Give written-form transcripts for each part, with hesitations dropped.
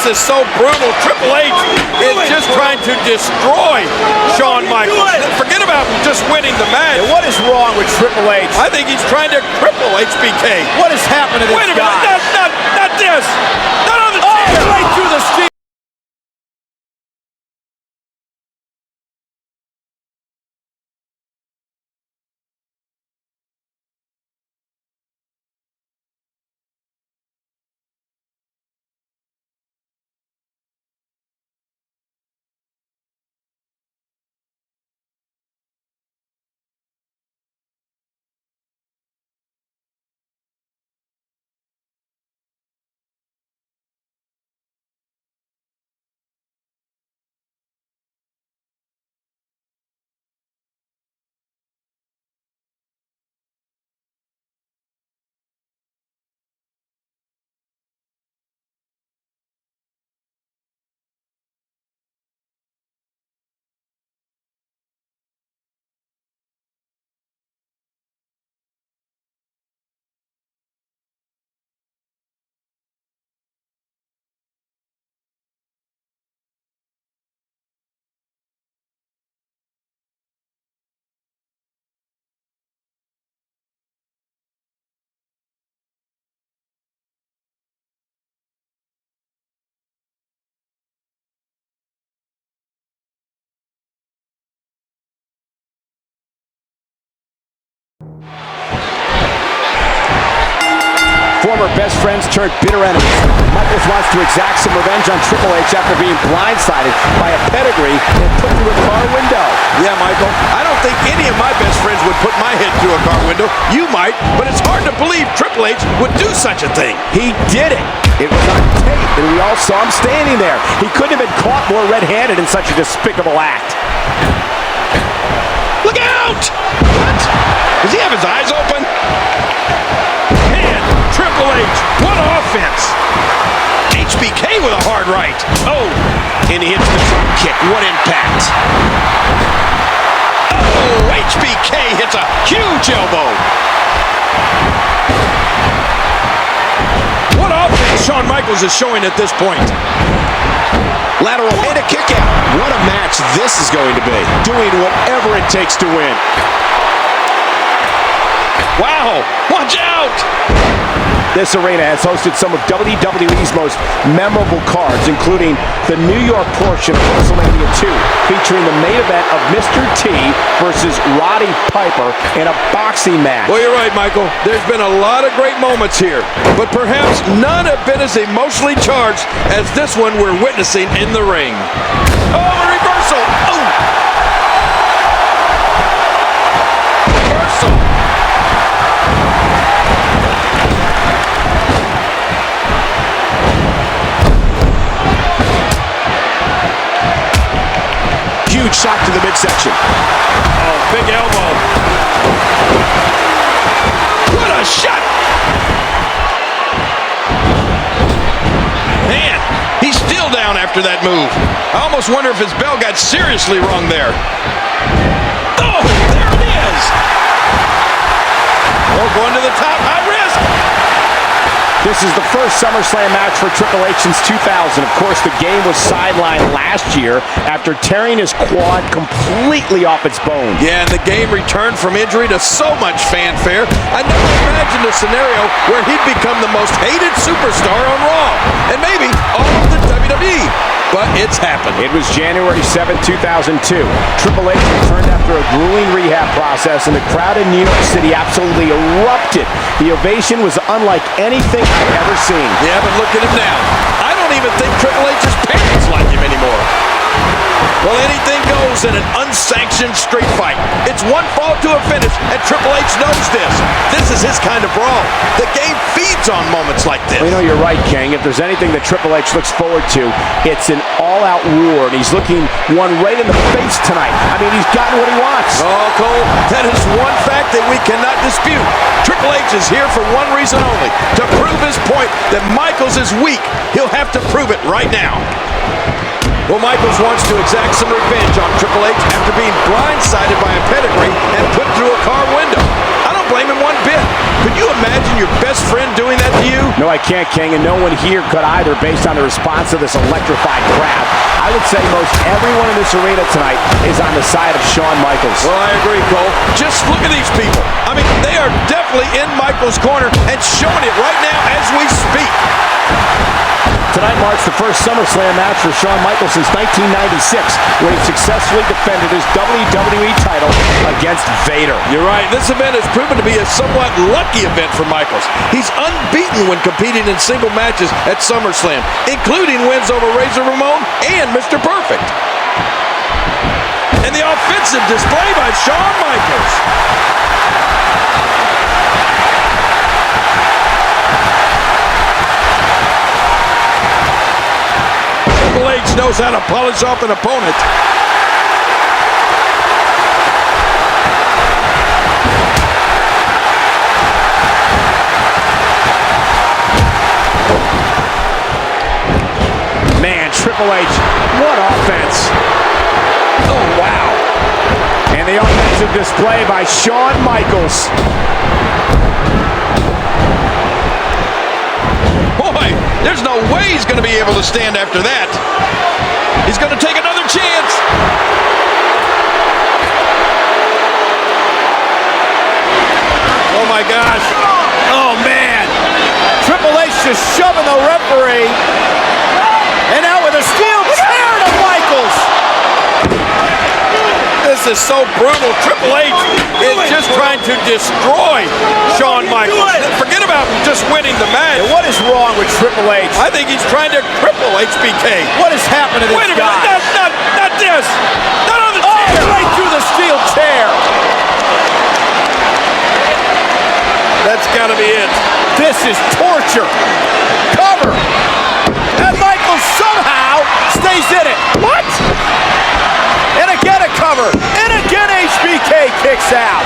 This is so brutal. Triple H is just trying to destroy Shawn Michaels. Forget about just winning the match. And what is wrong with Triple H? I think he's trying to cripple HBK. What has happened to this Wait a guy? minute, not this. Not on the chair. Right through the steel. Former best friends turned bitter enemies. Michaels wants to exact some revenge on Triple H after being blindsided by a pedigree and put through a car window. Yeah, Michael, I don't think any of my best friends would put my head through a car window. You might, but it's hard to believe Triple H would do such a thing. He did it. It was on tape, and we all saw him standing there. He couldn't have been caught more red-handed in such a despicable act. Look out! What? Does he have his eyes open? Triple H, what offense! HBK with a hard right. Oh, and he hits the drop kick. What impact! Oh, HBK hits a huge elbow. What offense Shawn Michaels is showing at this point. Lateral and a kick out. What a match this is going to be. Doing whatever it takes to win. Wow, watch out! This arena has hosted some of WWE's most memorable cards, including the New York portion of WrestleMania 2, featuring the main event of Mr. T versus Roddy Piper in a boxing match. Well, you're right, Michael. There's been a lot of great moments here, but perhaps none have been as emotionally charged as this one we're witnessing in the ring. Oh, a reversal! Oh! Reversal! Huge shot to the midsection. Oh, big elbow. What a shot! Man, he's still down after that move. I almost wonder if his bell got seriously wrong there. Oh, there it is! Oh, going to the top, high risk! This is the first SummerSlam match for Triple H since 2000. Of course, the game was sidelined last year after tearing his quad completely off its bone. Yeah, and the game returned from injury to so much fanfare. I never imagined a scenario where he'd become the most hated superstar on Raw, and maybe all of the WWE. But it's happened. It was January 7, 2002. Triple H returned after a grueling rehab process, and the crowd in New York City absolutely erupted. The ovation was unlike anything I've ever seen. Yeah, but look at him now. I don't even think Triple H's parents like him anymore. Well, anything goes in an unsanctioned street fight. It's one fall to a finish, and Triple H knows this. This is his kind of brawl. The game feeds on moments like this. Well, you know, you're right, King. If there's anything that Triple H looks forward to, it's an all-out war, and he's looking one right in the face tonight. I mean, he's gotten what he wants. Oh, Cole, that is one fact that we cannot dispute. Triple H is here for one reason only, to prove his point that Michaels is weak. He'll have to prove it right now. Well, Michaels wants to exact some revenge on Triple H after being blindsided by a pedigree and put through a car window. I don't blame him one bit. Could you imagine your best friend doing that to you? No, I can't, King, and no one here could either based on the response to this electrified crowd. I would say most everyone in this arena tonight is on the side of Shawn Michaels. Well, I agree, Cole. Just look at these people. I mean, they are definitely in Michaels' corner and showing it right now as we speak. Tonight marks the first SummerSlam match for Shawn Michaels since 1996, when he successfully defended his WWE title against Vader. You're right. This event has proven to be a somewhat lucky event for Michaels. He's unbeaten when competing in single matches at SummerSlam, including wins over Razor Ramon and Mr. Perfect. And the offensive display by Shawn Michaels. Triple H knows how to polish off an opponent. Man, Triple H, what offense. Oh, wow. And the offensive display by Shawn Michaels. Boy, there's no way he's going to be able to stand after that. He's going to take another chance. Oh, my gosh. Oh, man. Triple H just shoving the referee. And out with a steel chair to Michaels. This is so brutal. Triple H is just trying to destroy Shawn Michaels. Forget about just winning the match. And what is wrong with Triple H? I think he's trying to cripple HBK. What has happened to this Wait a guy? minute, not this. Not on the chair. Right through the steel chair. That's got to be it. This is torture. Cover. And Michaels somehow stays in it. What? And again a cover. And again HBK kicks out.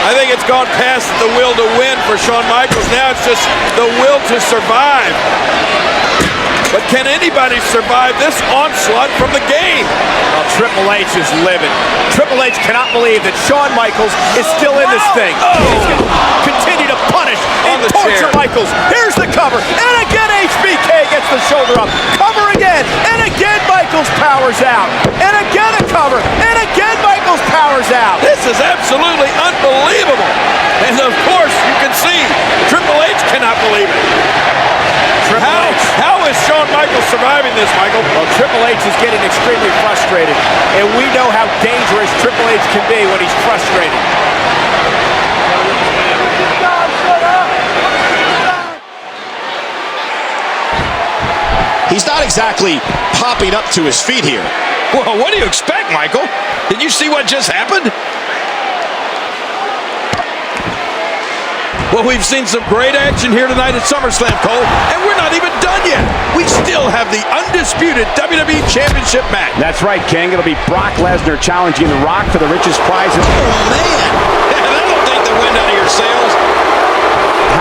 I think it's gone past the will to win for Shawn Michaels. Now it's just the will to survive. But can anybody survive this onslaught from the game? Well, Triple H is livid. Triple H cannot believe that Shawn Michaels is still in this thing. Oh. He's going to continue to punish and On the torture chair. Michaels. Here's the cover. And again HBK gets the shoulder up. Cover again. And again Michaels powers out. And again a cover. And again Michaels powers out. This is absolutely unbelievable. And of course, you can see Triple H cannot believe it. How is Shawn Michaels surviving this, Michael? Well, Triple H is getting extremely frustrated. And we know how dangerous Triple H can be when he's frustrated. He's not exactly popping up to his feet here. Well, what do you expect, Michael? Did you see what just happened? Well, we've seen some great action here tonight at SummerSlam, Cole, and we're not even done yet. We still have the undisputed WWE Championship match. That's right, King. It'll be Brock Lesnar challenging The Rock for the richest prize. Oh, man. That'll take the wind out of your sails.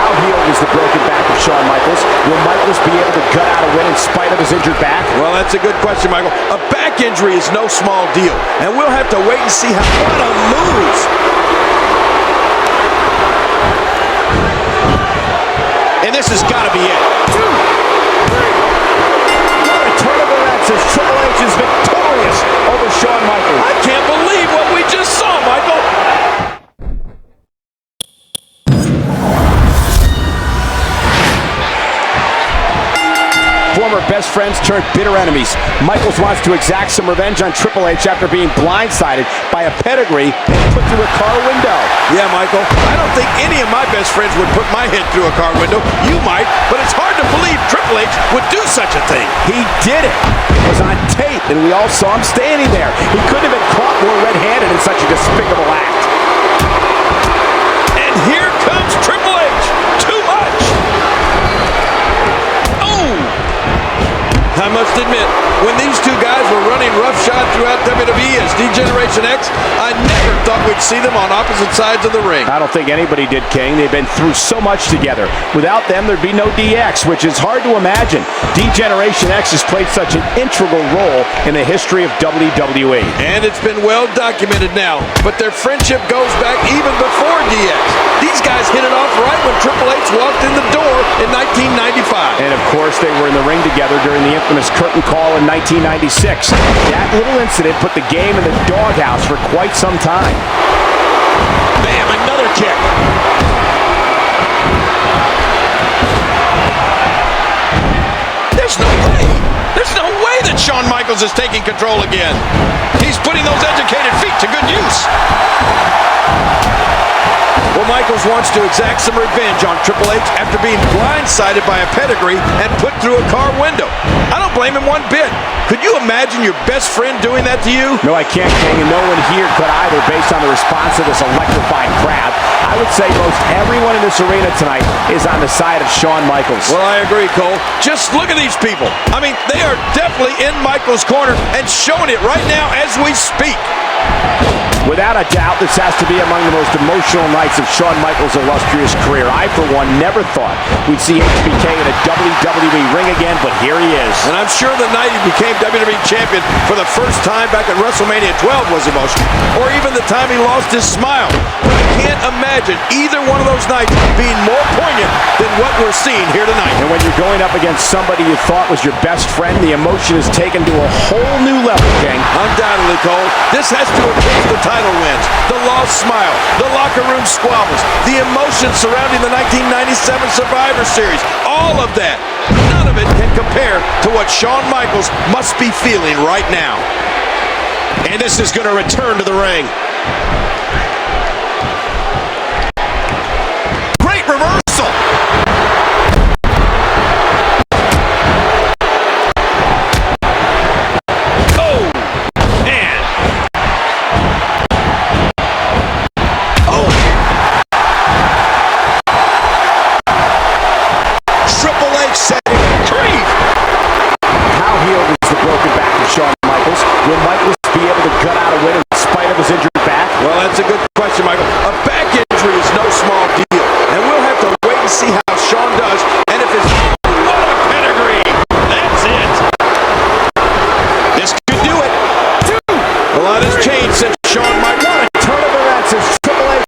How healed is the broken back of Shawn Michaels? Will Michaels be able to gut out a win in spite of his injured back? Well, that's a good question, Michael. A back injury is no small deal, and we'll have to wait and see how. What a move! And this has got to be it. What a turn of events as Triple H is victorious over Shawn Michaels. I can't believe what we just saw, Michael. Former best friends turned bitter enemies. Michaels wants to exact some revenge on Triple H after being blindsided by a pedigree and put through a car window. Yeah, Michael, I don't think any of my best friends would put my head through a car window. You might, but it's hard to believe Triple H would do such a thing. He did it. It was on tape, and we all saw him standing there. He couldn't have been caught more red-handed in such a despicable act. And here comes Triple H. Too much. Oh! I must admit, when these two guys were running roughshod throughout WWE as D-Generation X, I never thought we'd see them on opposite sides of the ring. I don't think anybody did, King. They've been through so much together. Without them, there'd be no DX, which is hard to imagine. D-Generation X has played such an integral role in the history of WWE. And it's been well documented now, but their friendship goes back even before DX. These guys hit it off right when Triple H walked in the door in 1995. And of course, they were in the ring together during the infamous curtain call in 1996. That little incident put the game in the doghouse for quite some time. Bam, another kick. There's no way that Shawn Michaels is taking control again. He's putting those educated feet to good use. Well, Michaels wants to exact some revenge on Triple H after being blindsided by a pedigree and put through a car window. I don't blame him one bit. Could you imagine your best friend doing that to you? No, I can't, King, and no one here could either based on the response of this electrified crowd. I would say most everyone in this arena tonight is on the side of Shawn Michaels. Well, I agree, Cole. Just look at these people. I mean, they are definitely in Michaels' corner and showing it right now as we speak. Without a doubt, this has to be among the most emotional nights of Shawn Michaels' illustrious career. I, for one, never thought we'd see HBK in a WWE ring again, but here he is. And I'm sure the night he became WWE Champion for the first time back at WrestleMania 12 was emotional, or even the time he lost his smile. But I can't imagine either one of those nights being more poignant than what we're seeing here tonight. And when you're going up against somebody you thought was your best friend, the emotion is taken to a whole new level, King. Undoubtedly, Cole. This has to eclipse the title wins, the lost smile, the locker room squabbles, the emotions surrounding the 1997 Survivor Series. All of that. None of it can compare to what Shawn Michaels must be feeling right now. And this is going to return to the ring.